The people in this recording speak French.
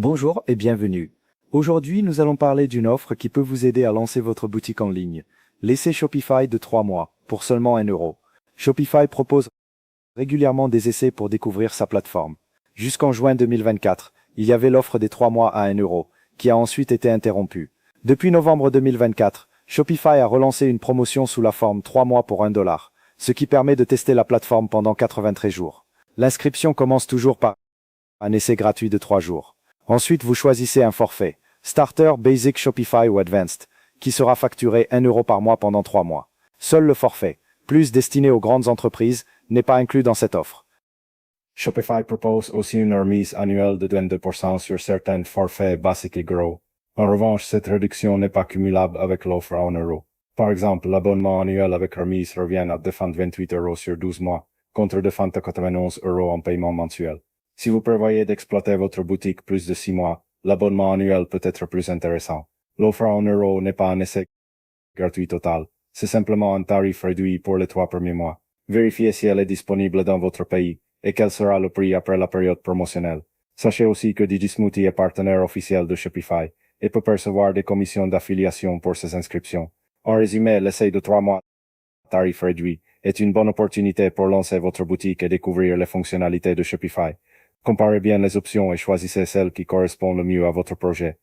Bonjour et bienvenue. Aujourd'hui, nous allons parler d'une offre qui peut vous aider à lancer votre boutique en ligne. L'essai Shopify de 3 mois, pour seulement 1 €. Shopify propose régulièrement des essais pour découvrir sa plateforme. Jusqu'en juin 2024, il y avait l'offre des 3 mois à 1 €, qui a ensuite été interrompue. Depuis novembre 2024, Shopify a relancé une promotion sous la forme 3 mois pour 1 $, ce qui permet de tester la plateforme pendant 93 jours. L'inscription commence toujours par un essai gratuit de 3 jours. Ensuite, vous choisissez un forfait, Starter, Basic, Shopify ou Advanced, qui sera facturé 1 € par mois pendant 3 mois. Seul le forfait, plus destiné aux grandes entreprises, n'est pas inclus dans cette offre. Shopify propose aussi une remise annuelle de 22% sur certains forfaits Basic et Grow. En revanche, cette réduction n'est pas cumulable avec l'offre à 1 €. Par exemple, l'abonnement annuel avec remise revient à 228 € sur 12 mois, contre 291 € en paiement mensuel. Si vous prévoyez d'exploiter votre boutique plus de 6 mois, l'abonnement annuel peut être plus intéressant. L'offre à 1 € n'est pas un essai gratuit total, c'est simplement un tarif réduit pour les 3 premiers mois. Vérifiez si elle est disponible dans votre pays et quel sera le prix après la période promotionnelle. Sachez aussi que DigiSmoothie est partenaire officiel de Shopify et peut percevoir des commissions d'affiliation pour ses inscriptions. En résumé, l'essai de 3 mois tarif réduit est une bonne opportunité pour lancer votre boutique et découvrir les fonctionnalités de Shopify. Comparez bien les options et choisissez celle qui correspond le mieux à votre projet.